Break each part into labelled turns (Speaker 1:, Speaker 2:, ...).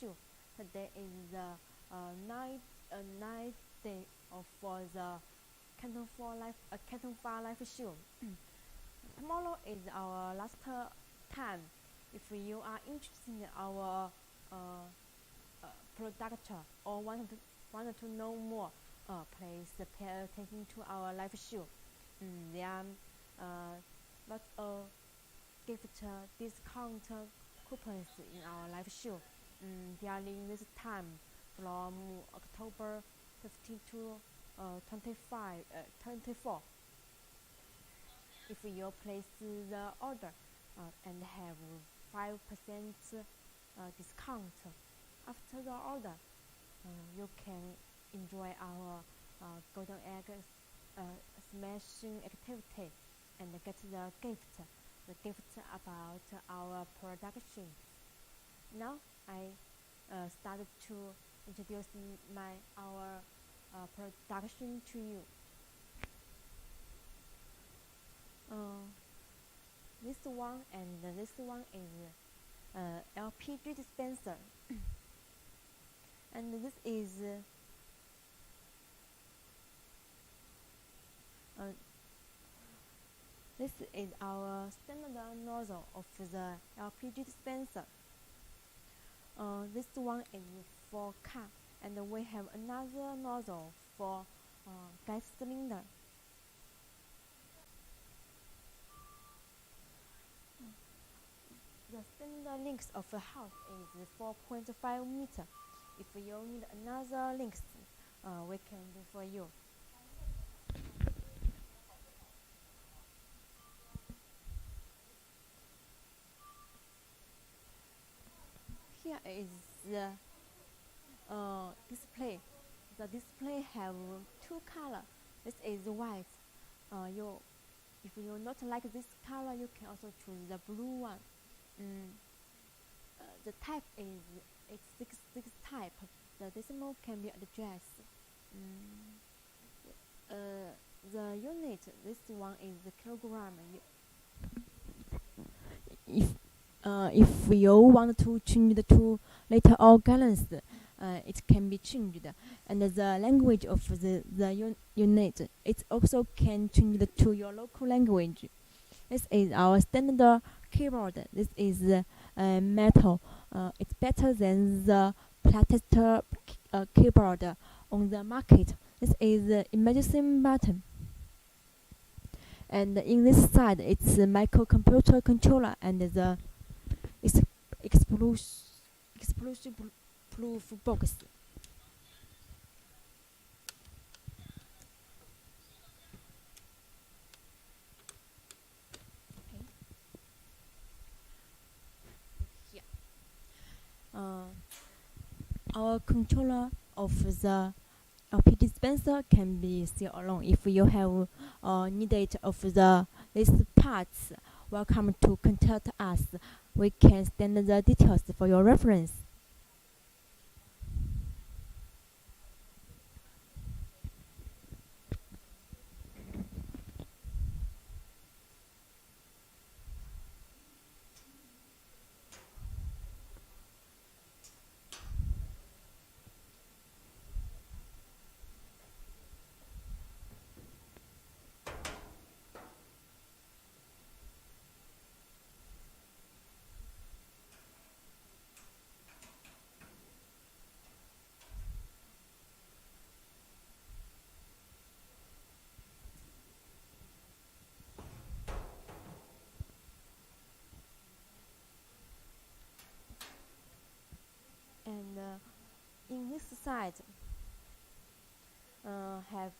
Speaker 1: show. Today is the ninth day for the Canton 4 live show. Tomorrow is our last time. If you are interested in our product or want to know more, please pay attention to our live show. There are lots of gift discount coupons in our live show during this time from October 15 to 24. If you place the order and have 5% discount after the order, you can enjoy our golden egg smashing activity and get the gift about our production. Now I started to introduce our production to you. This one and this one is LPG dispenser, and this is our standard nozzle of the LPG dispenser. This one is for car, and we have another nozzle for gas cylinder. The standard length of the house is 4.5 meters. If you need another length, we can do for you. Here is the display. The display have two colors. This is white. If you not like this color, you can also choose the blue one. The type is 866 type. The decimal can be adjusted. The unit, this one is the kilogram. If you want to change the to liter or gallons, it can be changed. And the language of the unit, it also can change to your local language. This is our standard keyboard. This is metal. It's better than the plastic keyboard on the market. This is the emergency button. And in this side, it's a microcomputer controller and the explosion-proof box. Our controller of the LPG dispenser can be still alone. If you have needed of these parts, welcome to contact us. We can send the details for your reference. And in this side have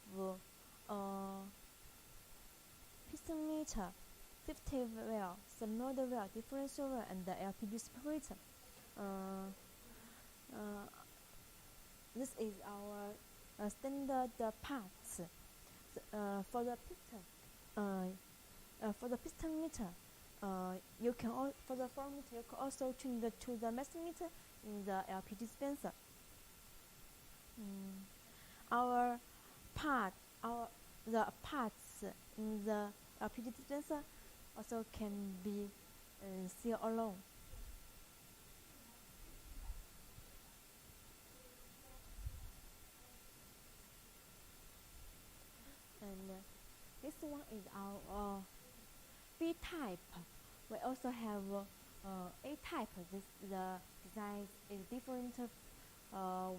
Speaker 1: piston meter, 50 well, solenoid well, differential well, and the LPG separator. This is our standard parts. For the piston meter, you can for the flow meter you can also change to the mass meter in the LPG dispenser. The parts in the LPG dispenser also can be still alone. is our B type. We also have A type. The design is different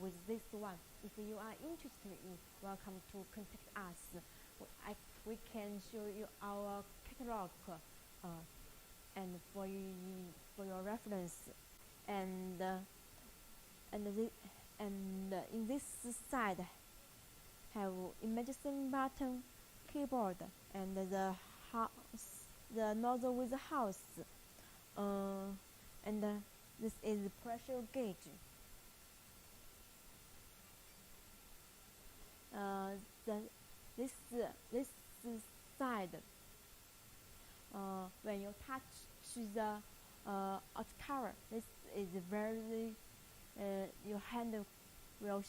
Speaker 1: with this one. If you are interested, welcome to contact us. We can show you our catalog and for your reference. And in this side have emergency button, keyboard, and the nozzle with the house, and this is pressure gauge. This side, when you touch the out cover, this is very your hand will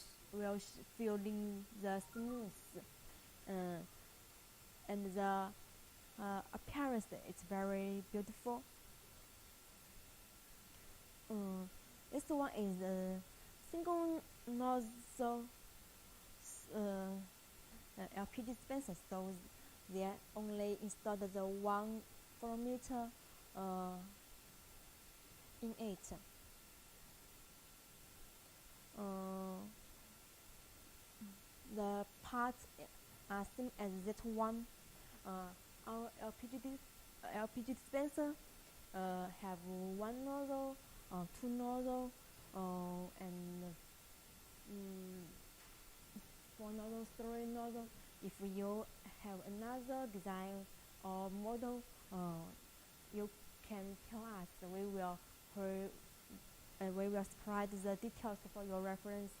Speaker 1: feeling the smooth, and the appearance is very beautiful. This one is a single nozzle LP dispenser, so they only installed the 1 thermometer in it. The parts are same as that one. Our LPG dispenser have 1 nozzle, 2 nozzle, and 4 nozzle, 3 nozzle. If you have another design or model, you can tell us. We will spread the details for your reference.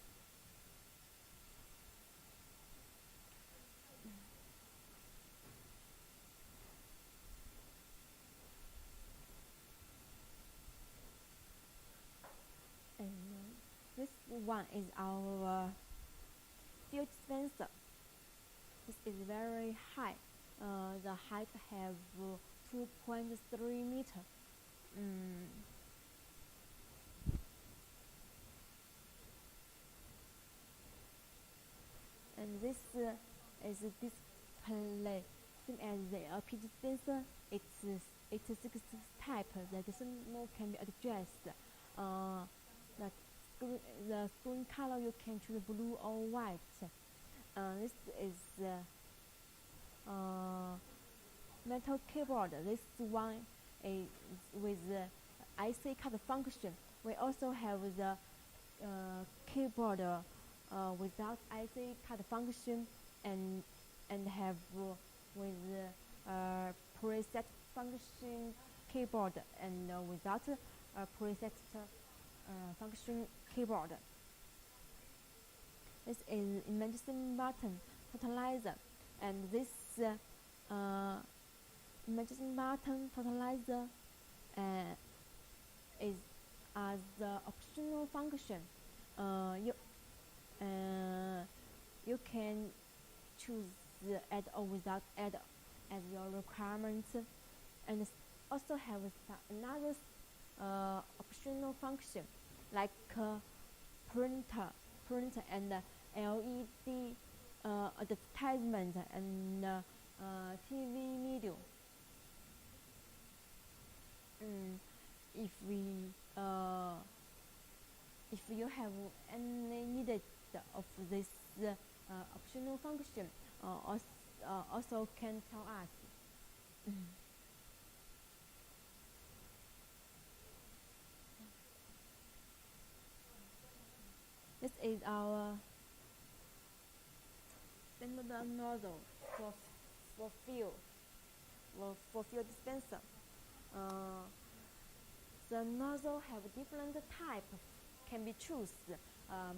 Speaker 1: And this one is our fuel dispenser. This is very high. The height have 2.3 meter. And this is a display, same as the LP dispenser. It's a 6 type. The decimal can be adjusted. The screen color you can choose blue or white. This is metal keyboard. This one is with IC cut function. We also have the keyboard without IC cut function and have with preset function keyboard and without preset function keyboard. This is emergency button totalizer, and this emergency button totalizer is as the optional function. You can choose add or without add as your requirements, and also have another optional function like printer and LED advertisement and TV video. If you have any needed of this optional function, also can tell us. This is our standard nozzle for fuel dispenser. The nozzle have different type, can be choose.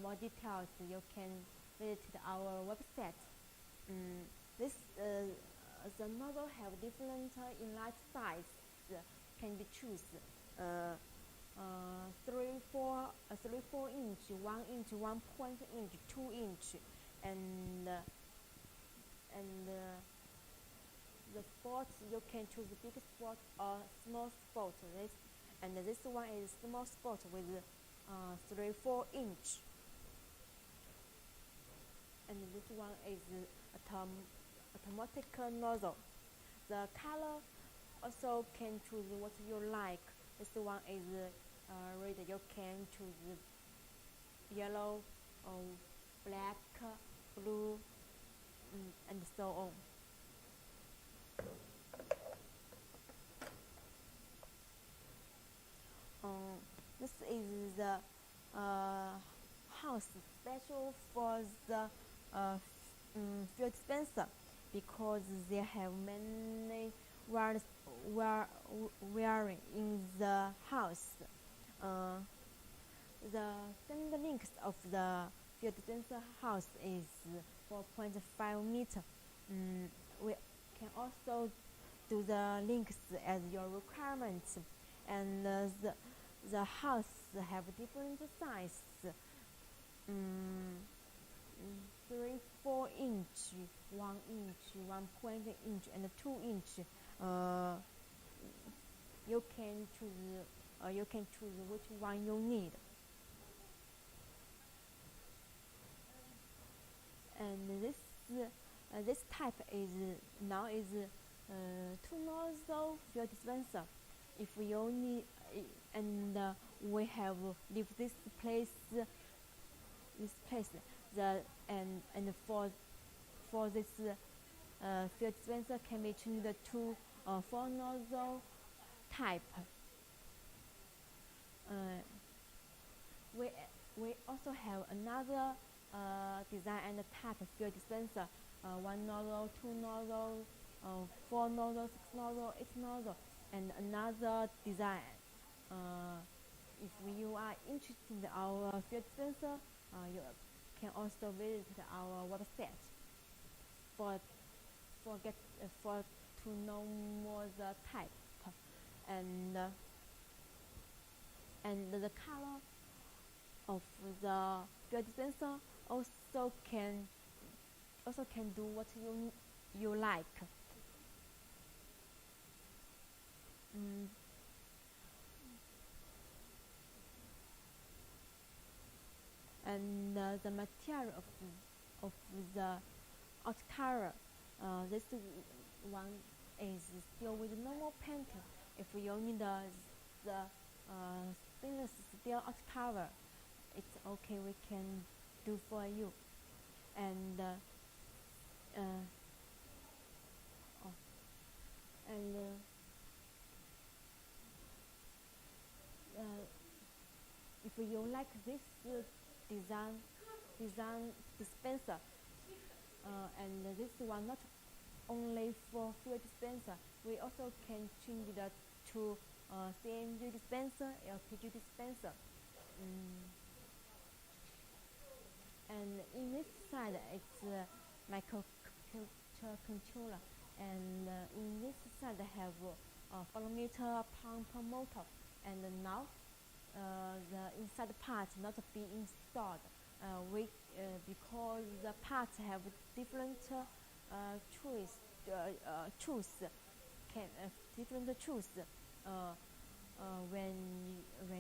Speaker 1: More details you can visit our website. The nozzle have different inlet size, can be choose. 3-4 inch, 1 inch, 1 inch, 2 inch, and the spots you can choose big spot or small spot. This one is small spot with 3-4 inch, and this one is automatic nozzle. the color also can choose what you like. This one is red. You can choose yellow, or black, blue, and so on. This is the house special for the fuel dispenser because they have many wiring in the house. The standard length of the fuel dispenser house is 4.5 meter. We can also do the links as your requirements, and the house have different size. 3, 4 inch, 1 inch, 1.8 inch, and 2 inch. You can choose which one you need. And this type is 2 nozzle fuel dispenser. If you need, and we have leave this place, and for this fuel dispenser can be changed to 4 nozzle type. We also have another design and type of fuel dispenser: 1 nozzle, 2 nozzle, 4 nozzle, 6 nozzle, 8 nozzle, and another design. If you are interested in our fuel dispenser, you can also visit our website to know more the type and the color of the fuel dispenser also can do what you like. And the material of the outer cover, this one is still with normal paint. If you need the stainless steel outer cover, it's okay, we can do for you. And if you like this design dispenser, and this one not only for fuel dispenser, we also can change that to CNG dispenser, LPG dispenser. And in this side it's microcontroller, and in this side I have phonometer, pump, motor, and now the inside part not be installed. Because the parts have different different choice. When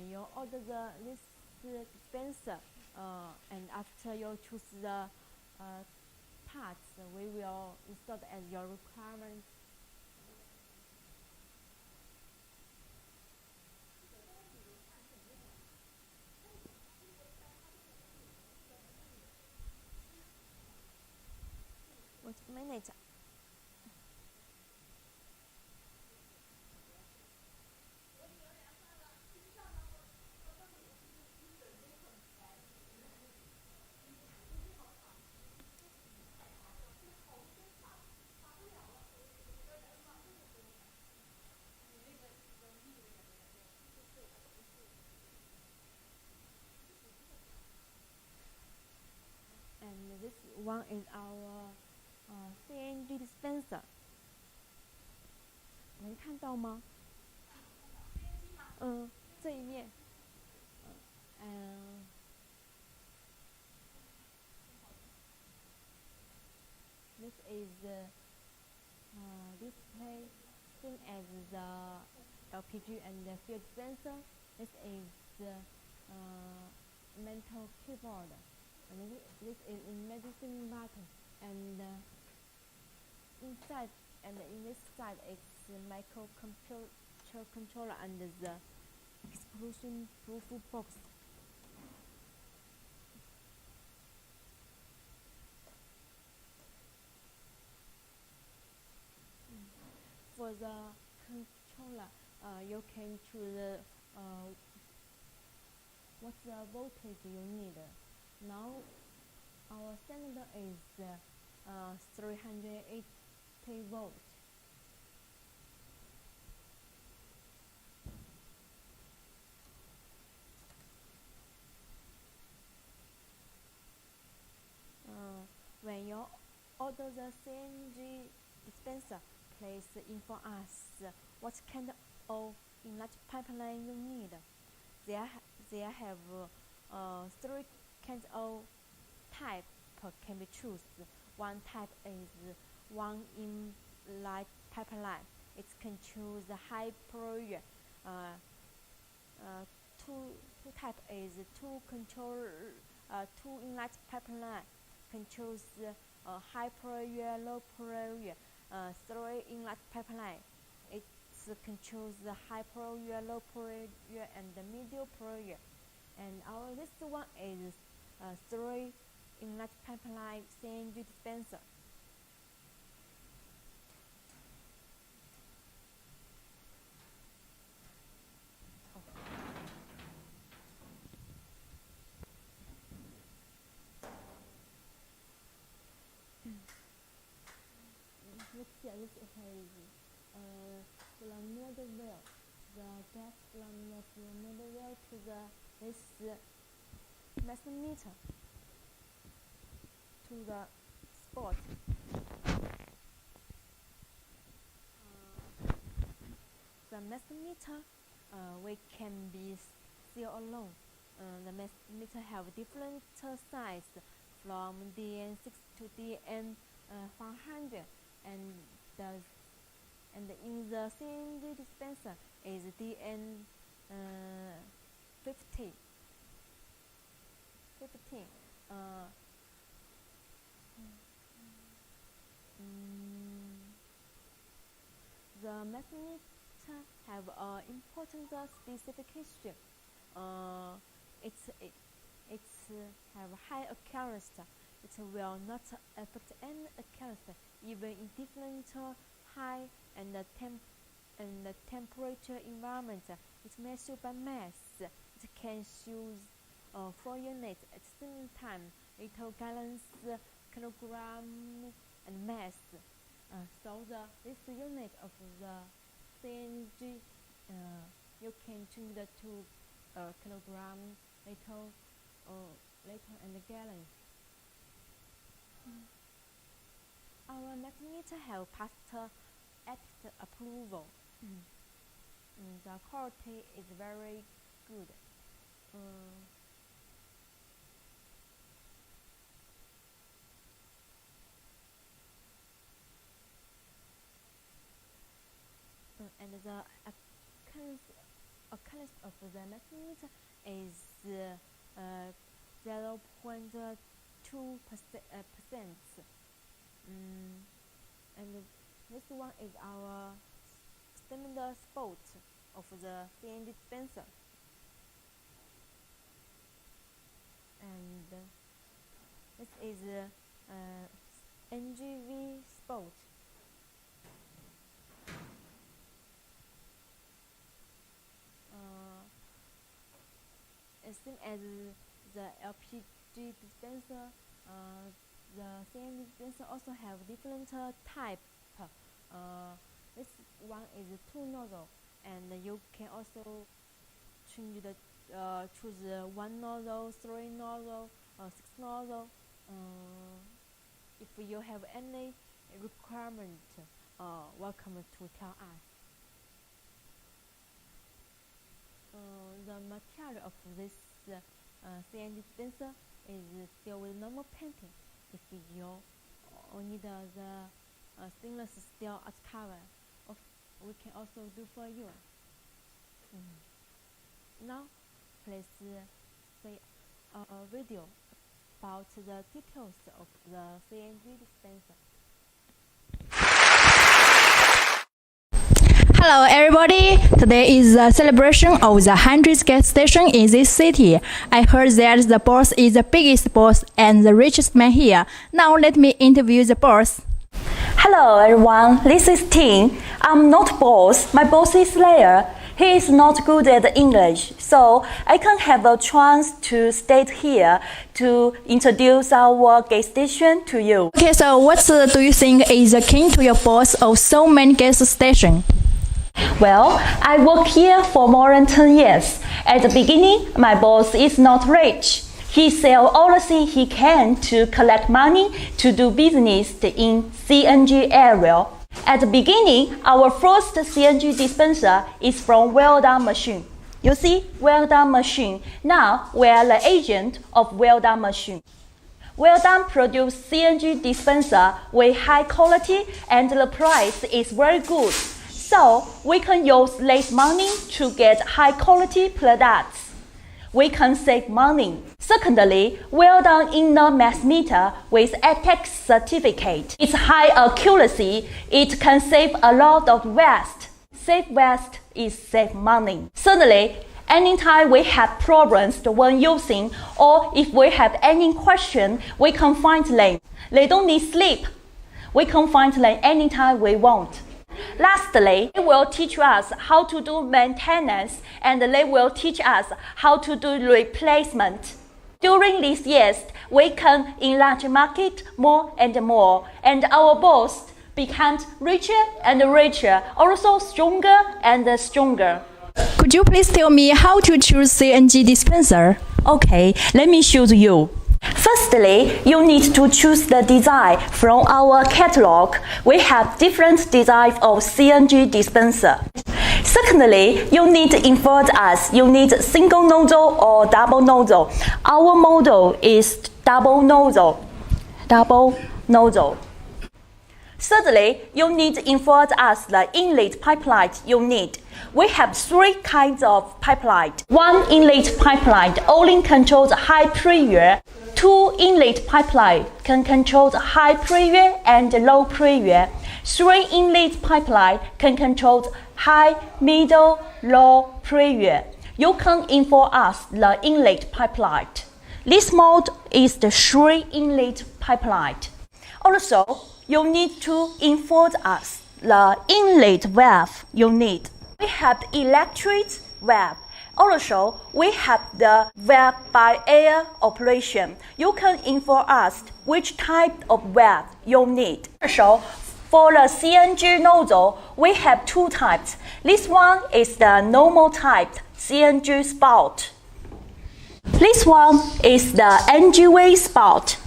Speaker 1: you order this dispenser, and after you choose the parts, we will install as your requirement. Wait a minute. And this one is our CNG dispenser. 能看到吗？这一面。This is the display, same as the LPG and the fuel dispenser. This is the metal keyboard, and this is a medicine button, and inside and in this side it's the microcontroller and the explosion proof box. For the controller, you can choose what the voltage you need. Now our standard is 380 volts. When you order the CNG dispenser, please inform us what kind of inlet pipeline you need. They have 3 kinds of type can be chosen. One type is one inlet pipeline. It can choose the high pressure. Two type is two inlet pipeline. Can choose high pressure, low pressure. 3 inlet pipeline. It can choose the high pressure, low pressure, and the medium pressure. And our this one is 3 inlet pipeline CNG dispenser. This has from middle well, the gas from the middle well to this master meter to the spot. The master meter we can be still alone. The master meter have different size from DN6 to DN100, and in the CNG dispenser is DN15. The master meter have important specification. It's have high accuracy. It will not affect any accuracy, even in different high and temperature environment. It measures by mass. It can use 4 units at the same time: liter, gallons, kilogram, and mass. So this unit of the CNG, you can change it to kilogram, liter, and gallons. Our meter have passed ethics approval. The quality is very good. And the accuracy of the meter is 0.2%. And this one is our standard spot of the CNG dispenser. And this is NGV spot. As same as the LPG dispenser, the CNG dispenser also have different type. This one is 2 nozzle, and you can also choose 1 nozzle, 3 nozzle, 6 nozzle. If you have any requirement, welcome to tell us. The material of this CNG dispenser is still with normal painting. If you need the stainless steel as cover, we can also do for you. Now, please see a video about the details of the CNG dispenser.
Speaker 2: Hello everybody! Today is the celebration of the 100th gas station in this city. I heard that the boss is the biggest boss and the richest man here. Now let me interview the boss.
Speaker 3: Hello everyone, this is Ting. I'm not boss, my boss is Layer. He is not good at English, so I can have a chance to stay here to introduce our gas station to you.
Speaker 2: Okay, so what do you think is the key to your boss of so many gas stations?
Speaker 3: Well, I work here for more than 10 years. At the beginning, my boss is not rich. He sells all the things he can to collect money to do business in CNG area. At the beginning, our first CNG dispenser is from well done machine. You see, well done machine. Now we are the agent of well done machine. Well done produce CNG dispenser with high quality and the price is very good. So we can use less money to get high quality products. We can save money. Secondly, well done inner mass meter with ATEX certificate. It's high accuracy. It can save a lot of waste. Save waste is save money. Thirdly, anytime we have problems when using or if we have any question, we can find them. They don't need sleep. We can find them anytime we want. Lastly, they will teach us how to do maintenance and they will teach us how to do replacement. During these years, we can enlarge market more and more, and our boss becomes richer and richer, also stronger and stronger.
Speaker 2: Could you please tell me how to choose CNG dispenser?
Speaker 3: Okay, let me show you. Firstly, you need to choose the design from our catalog. We have different designs of CNG dispenser. Secondly, you need to inform us you need single nozzle or double nozzle. Our model is double nozzle. Double nozzle. Thirdly, you need to inform us the inlet pipeline you need. We have three kinds of pipeline. One inlet pipeline only controls high pressure. Two inlet pipeline can control high pressure and low pressure. Three inlet pipeline can control high, middle, low pressure. You can inform us the inlet pipeline. This mode is the three inlet pipeline. Also, you need to inform us the inlet valve you need. We have the electric valve. Also, we have the valve by air operation. You can inform us which type of valve you need. Also, for the CNG nozzle, we have two types. This one is the normal type CNG spout. This one is the NGV spout.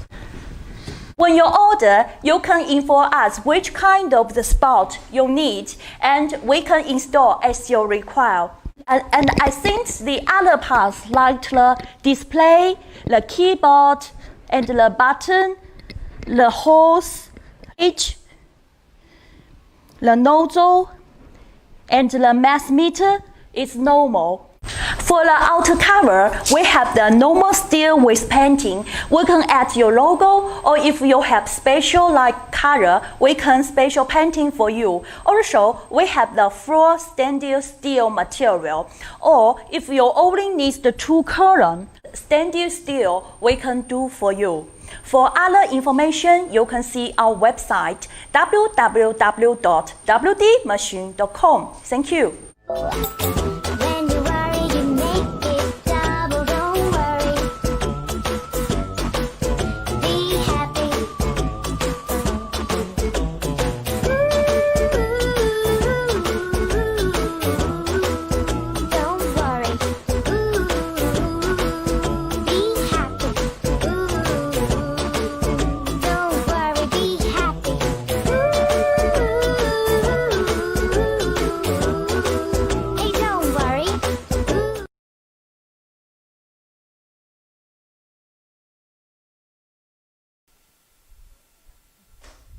Speaker 3: When you order, you can inform us which kind of the spout you need, and we can install as you require. And I think the other parts like the display, the keyboard, and the button, the hose, the nozzle, and the mass meter is normal. For the outer cover, we have the normal steel with painting. We can add your logo, or if you have special like color, we can special painting for you. Also, we have the full stainless steel material. Or if you only need the two color, stainless steel, we can do for you. For other information, you can see our website www.wdmachine.com. Thank you.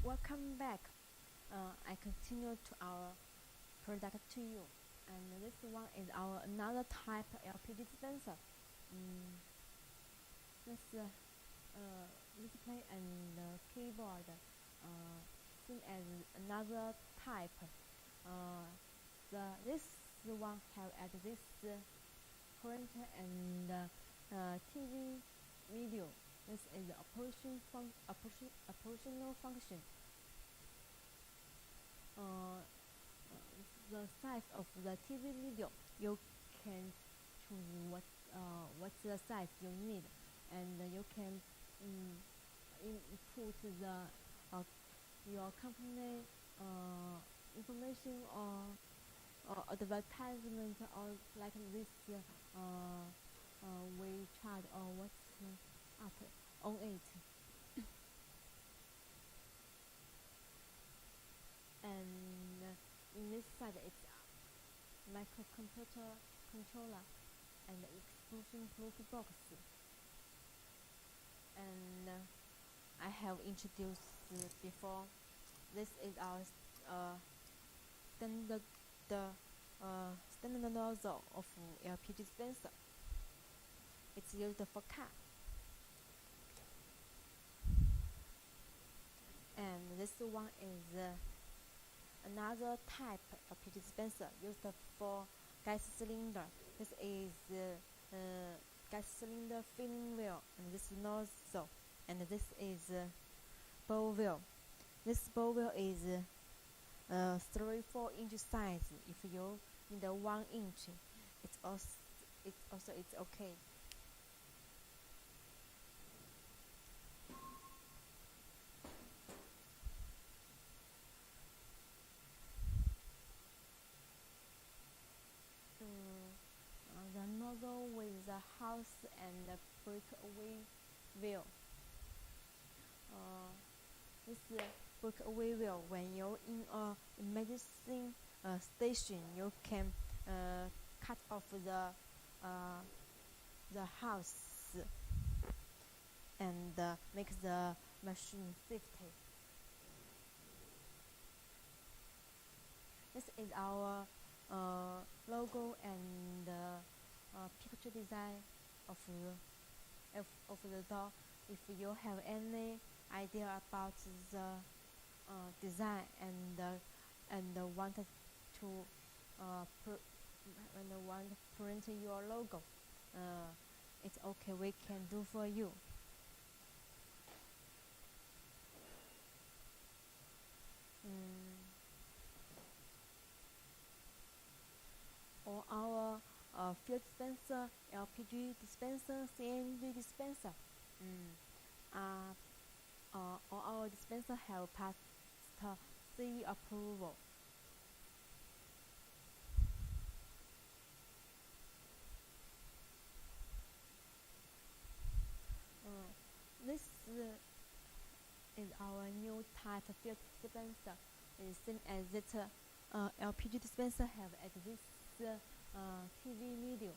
Speaker 1: Welcome back. I continue to our product to you, and this one is our another type LP dispenser. This display and keyboard same as another type. this one have at this printer and TV video. This is the operational function. The size of the TV video, you can choose what's the size you need, and you can input the your company information or advertisement or like this we charge or what's up on it. And in this side it's microcomputer controller and explosion proof box. And I have introduced before. This is our standard nozzle of LP dispenser. It's used for car. And this one is another type of dispenser used for gas cylinder. This is gas cylinder filling wheel, and this nozzle, and this is bowl wheel. This bowl wheel is 3-4 inch size. If you need a 1 inch, it's okay. The nozzle with the house and the breakaway wheel. This breakaway wheel, when you're in a medicine station, you can cut off the house and make the machine safety. This is our logo and picture design of the door. If you have any idea about the design and wanted to print your logo, it's okay. We can do for you. Or our fuel dispenser, LPG dispenser, CNG dispenser. All our dispenser have passed CE approval. This is our new type of fuel dispenser. It's same as that LPG dispenser have at this TV video.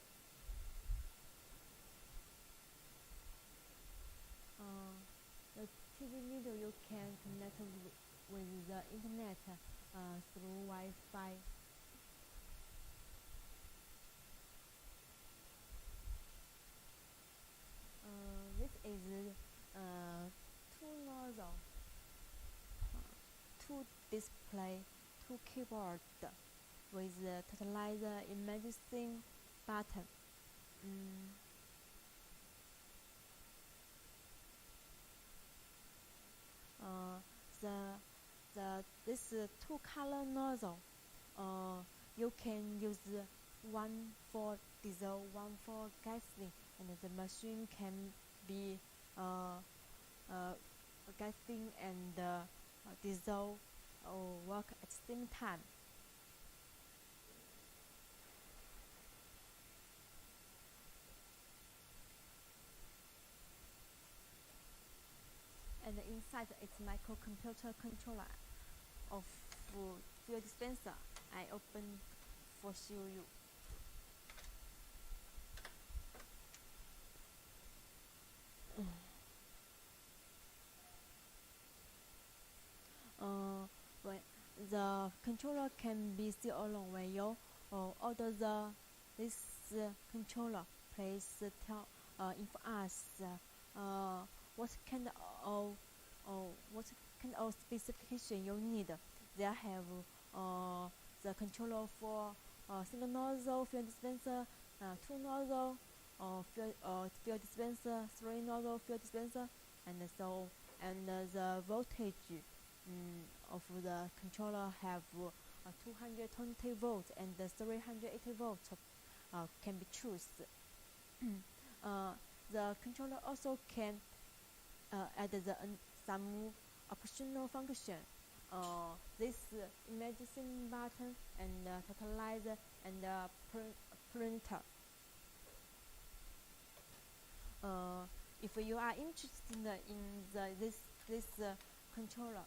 Speaker 1: The TV video you can connect with the internet through Wi-Fi. This is 2 nozzle, 2 display, 2 keyboard with the totalizer imaging button. This 2 color nozzle, you can use one for diesel, one for gasoline, and the machine can be gasoline and diesel work at the same time. And inside it's microcomputer controller of fuel dispenser. I open for show you. When the controller can be still alone when you order this controller, please inform us what kind of specification you need. They have the controller for single nozzle fuel dispenser, two nozzle fuel dispenser, three nozzle fuel dispenser, and the voltage of the controller have 220 volts and 380 volts can be chosen. The controller also can add some optional function. This emergency button and totalizer and printer. If you are interested in this controller,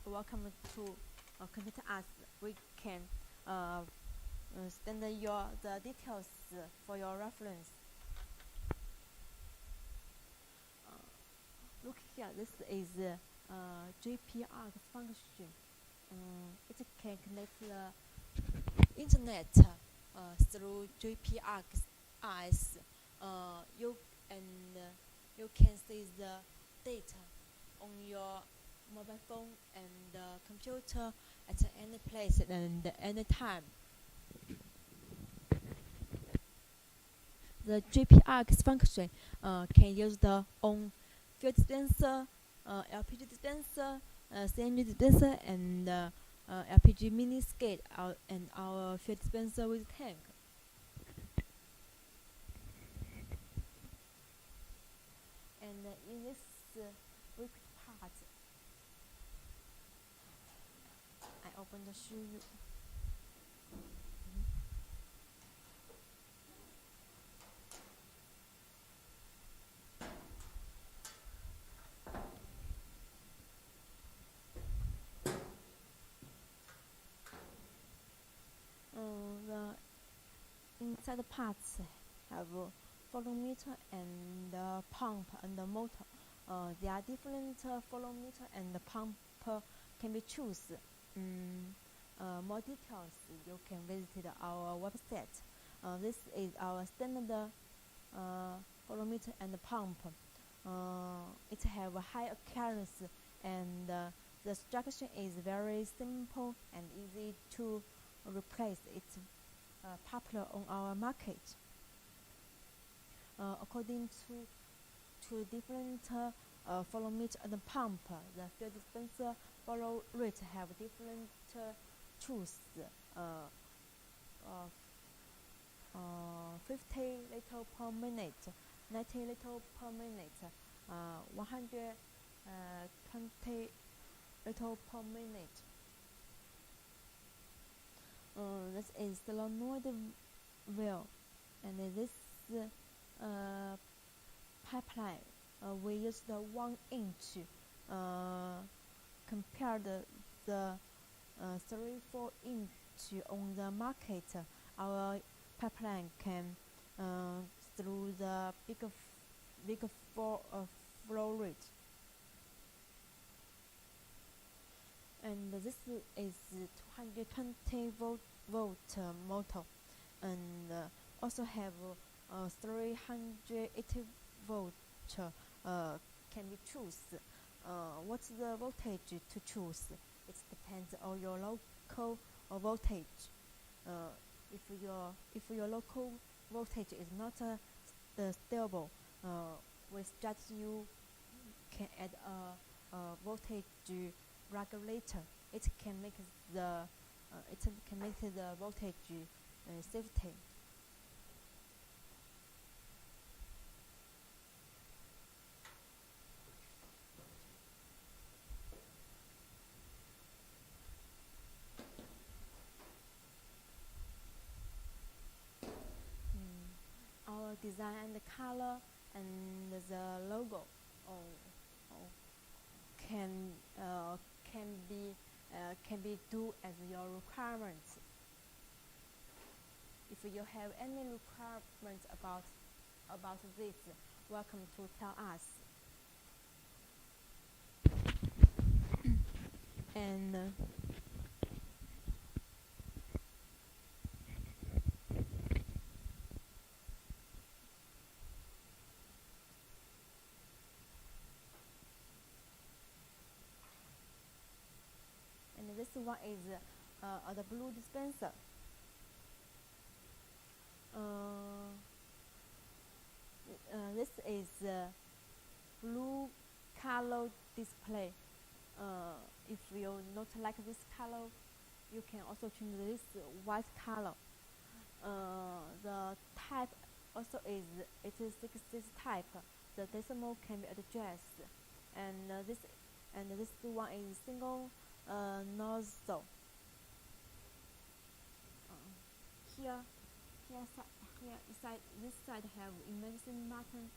Speaker 1: welcome to contact us. We can send the details for your reference. Look here, this is GPR function. It can connect the internet through GPRS. You can see the data on your mobile phone and computer at any place and any time. The GPRS function can use on fuel dispenser, LPG dispenser, CNG dispenser, and LPG mini skid and our fuel dispenser with tank. And in this liquid part, I open the shoe. The inside the parts have flow meter and pump and the motor. There are different flow meter and the pump can be chosen. More details you can visit our website. This is our standard flow meter and the pump. It have a high accuracy and the structure is very simple and easy to replace. It's popular on our market. According to different flow meter and pump, the fuel dispenser flow rate have different choose. 50 liters per minute, 90 liters per minute, 120 liters per minute. This is solenoid valve, and this pipeline we use the 1 inch compared the 3-4 inch on the market. Our pipeline can through the bigger flow rate. And this is 220 volt motor, and also have 380 volt can be choose. What's the voltage to choose? It depends on your local voltage. If your local voltage is not stable, we suggest you can add a voltage regulator. It can make the voltage safety. Our design and the color and the logo can be do as your requirements. If you have any requirements about this, welcome to tell us. And this one is the blue dispenser. This is blue color display. If you not like this color, you can also change this white color. The type also is 86 type. The decimal can be adjusted, and this one is single nozzle. Here inside this side have emergency button,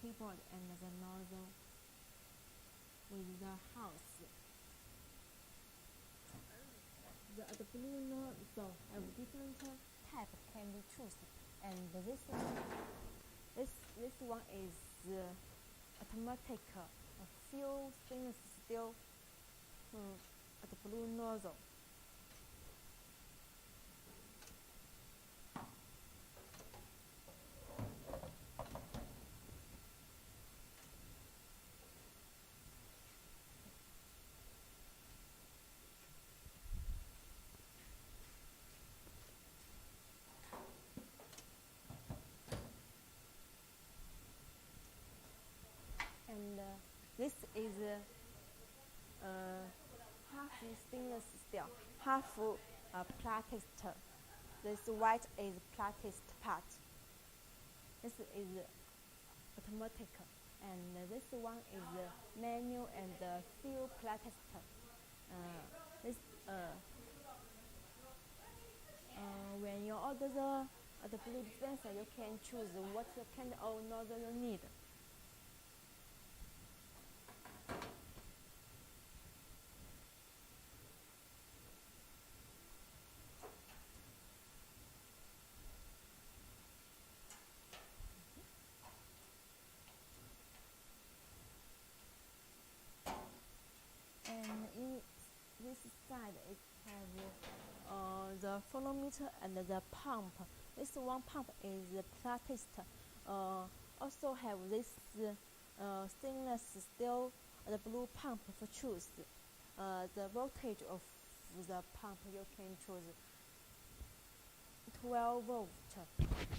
Speaker 1: keyboard, and the nozzle with the house. The blue nozzle have different type can be chosen, and this one is automatic, fuel stainless steel the blue nozzle. And this is half stainless steel, half plastic. This white is plastic part. This is automatic, and this one is manual and fuel plastic. When you order the blue dispenser, you can choose what kind of nozzle you need. And in this side, it has the flow meter and the pump. This one pump is plastic. Also have this stainless steel, the blue pump for choose. The voltage of the pump you can choose 12 volt,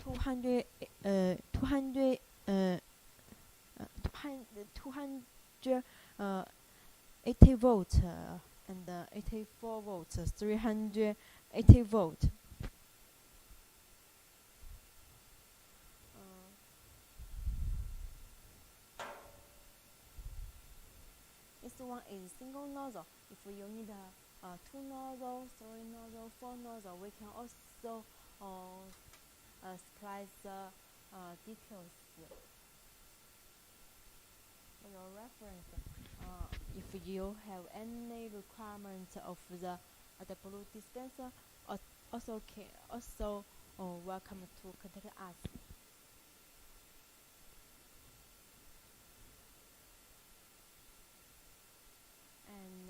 Speaker 1: 280 volt, and 84 volt, 380 volt. This one is single nozzle. If you need two nozzle, three nozzle, four nozzle, we can also supply the details for your reference. If you have any requirement of the blue dispenser, also welcome to contact us. And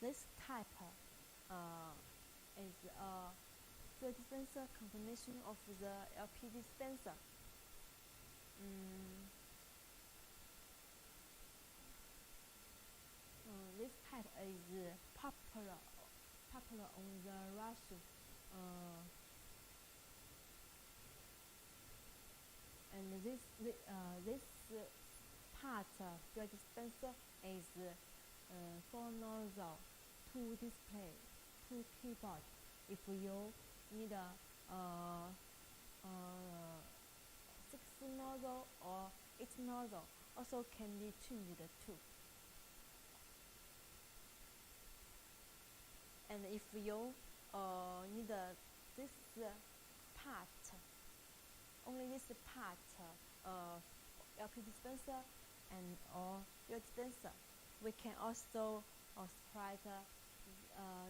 Speaker 1: this type is a fuel dispenser combination of the LP dispenser. This type is popular on the Russia. And this part fuel dispenser is 4 nozzle, 2 display, 2 keyboard. If you need a 6 nozzle or 8 nozzle, also can be changed too. And if you need this part, only this part LP dispenser and or fuel dispenser, we can also supply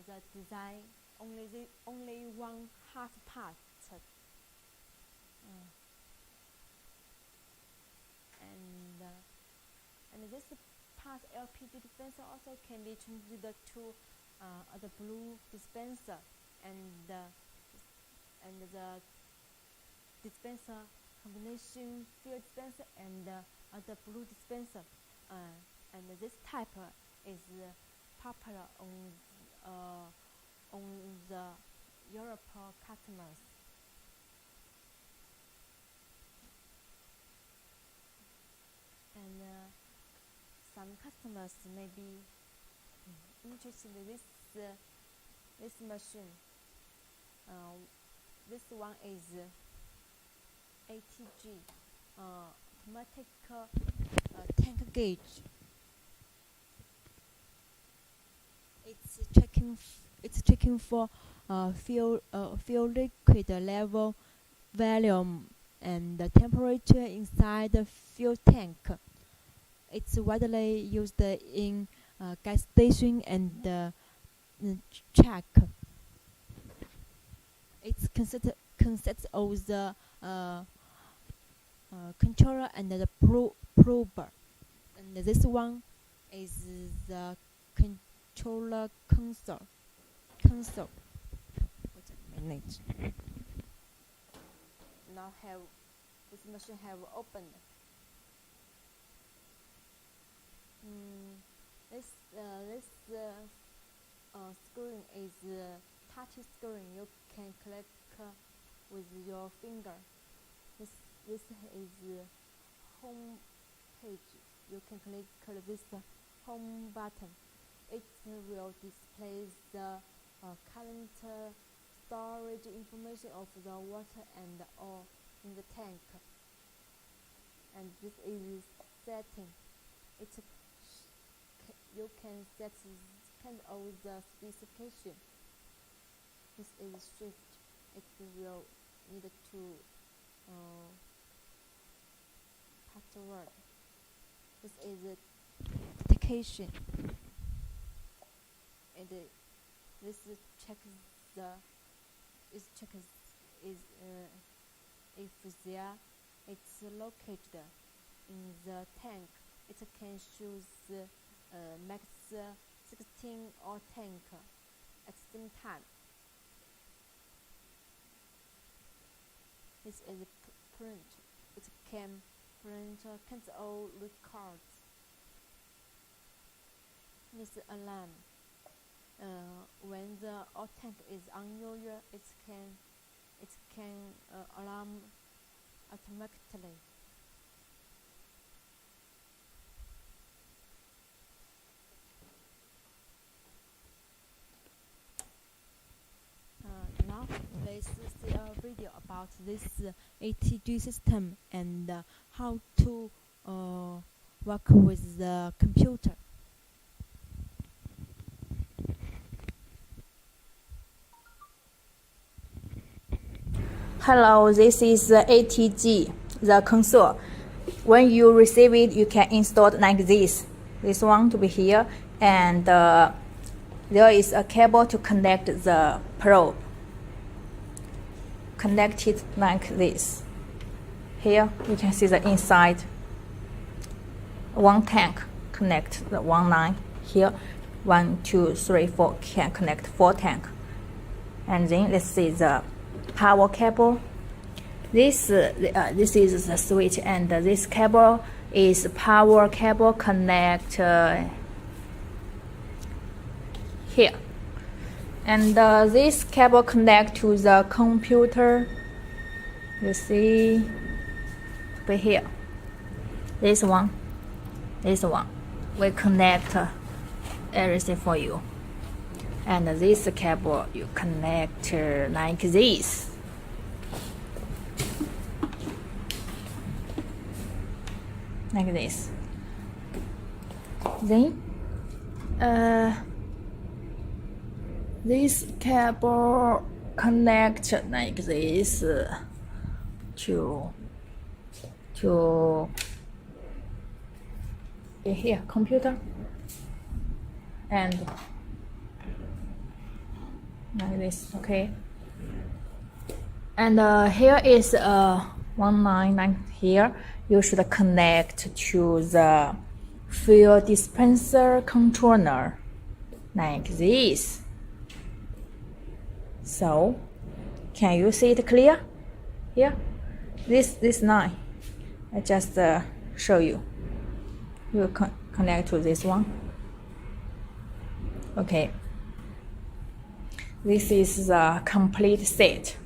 Speaker 1: the design only one half part. And this part LPG dispenser also can be changed to the blue dispenser, and the dispenser combination fuel dispenser and the blue dispenser. And this type is popular on on the Europe customers. And some customers may be interested in this machine. This one is ATG, automatic tank gauge. It's checking for fuel liquid level, volume, and the temperature inside the fuel tank. It's widely used in gas station and truck. It consists of the controller and the prober. And this one is the controller console. Wait a minute. Now this machine have opened. This screen is touch screen. You can click with your finger. This is home page. You can click this home button. It will display the current storage information of the water and oil in the tank. And this is setting. You can set kind of the specification. This is shift. It will need to password. This is application. And this checks if it's located in the tank. It can choose max 16 or tank at the same time. This is print. It can print cancel records. This alarm. When the oil tank is unusual, it can alarm automatically. Now let's see a video about this ATG system and how to work with the computer.
Speaker 2: Hello, this is the ATG, the console. When you receive it, you can install it like this. This one to be here, and there is a cable to connect the probe. Connect it like this. Here you can see the inside. One tank connect the one line. Here, 1, 2, 3, 4 can connect 4 tank. And then let's see the power cable. This is the switch, and this cable is power cable connect here, and this cable connect to the computer. You see over here. This one we connect everything for you, and this cable you connect like this. Like this. Then this cable connect like this to here computer, and like this. Okay. And here is one line like here. You should connect to the fuel dispenser controller like this. So, can you see it clear? Here, this line, I just show you. You connect to this one. Okay. This is the complete set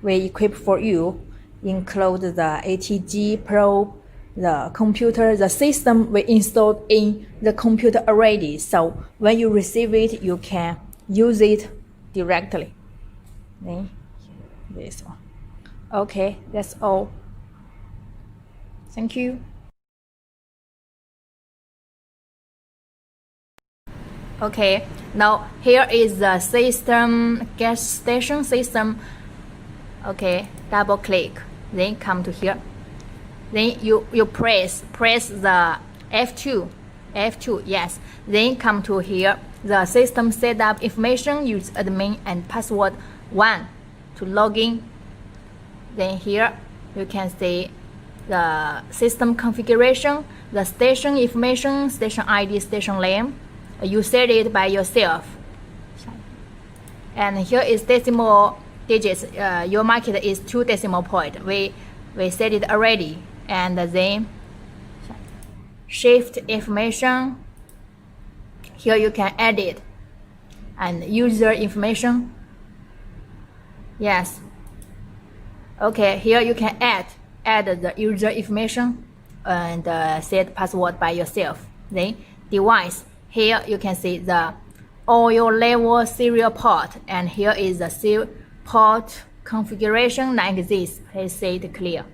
Speaker 2: we equip for you. Include the ATG probe, the computer, the system we installed in the computer already. So when you receive it, you can use it directly. This one. Okay, that's all. Thank you. Okay, now here is the system, gas station system. Okay, double click, then come to here. Then you press the F2, yes. Then come to here, the system setup information, use admin and password 1 to log in. Then here you can see the system configuration, the station information, station ID, station name. You set it by yourself. And here is decimal digits. Your market is 2 decimal point. We set it already. And then shift information. Here you can edit. And user information. Yes. Okay, here you can add the user information and set password by yourself. Then device. Here you can see the oil level serial port, and here is the serial port configuration like this. Please see it clear.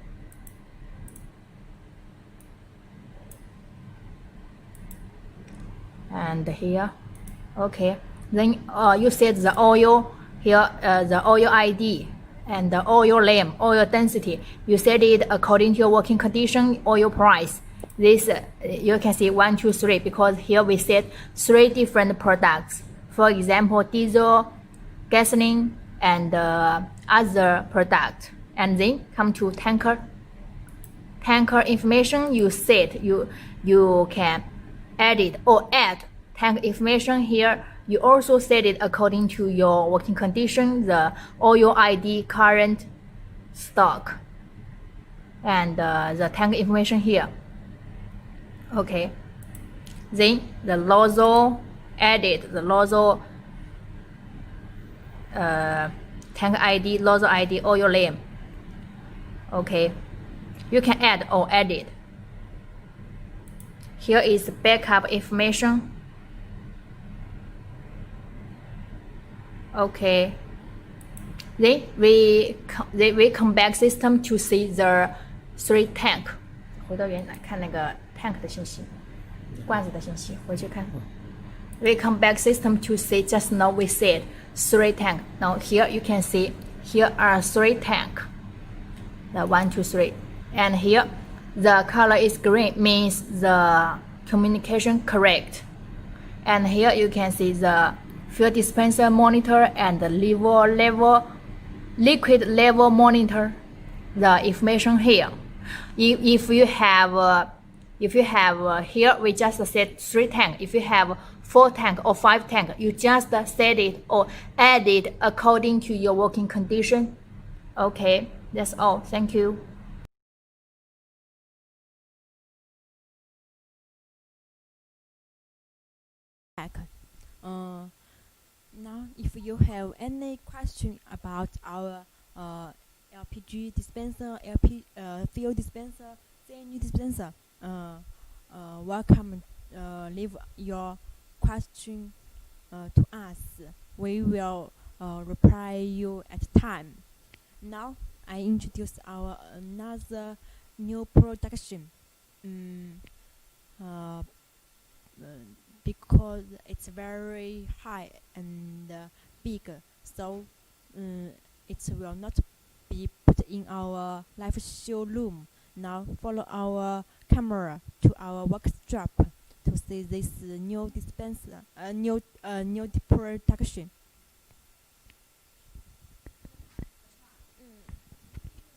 Speaker 2: And here, okay. Then you set the oil here, the oil ID and the oil name, oil density. You set it according to your working condition, oil price. This you can see 1, 2, 3 because here we set 3 different products. For example, diesel, gasoline, and other product. And then come to tanker. Tanker information you set. You can edit or add tank information here. You also set it according to your working condition, the oil ID, current stock, and the tank information here. Okay, then the nozzle, edit the nozzle, tank ID, nozzle ID, oil name. Okay, you can add or edit. Here is backup information. Okay, then we come back system to see the 3 tank. 回到原来看那个 tank 的信息，罐子的信息，回去看。We come back system to see just now we said 3 tank. Now here you can see here are 3 tank. The 1, 2, 3, and here the color is green means the communication correct. And here you can see the fuel dispenser monitor and the liquid level monitor. The information here. If you have here we just set 3 tank. If you have 4 tank or 5 tank, you just set it or add it according to your working condition. Okay, that's all. Thank you.
Speaker 1: Now, if you have any question about our LPG dispenser, fuel dispenser, CNG dispenser, welcome. Leave your question to us. We will reply you at time. Now, I introduce our another new production. Because it's very high and big, so it will not be put in our live showroom. Now follow our camera to our workshop to see this new dispenser, new production.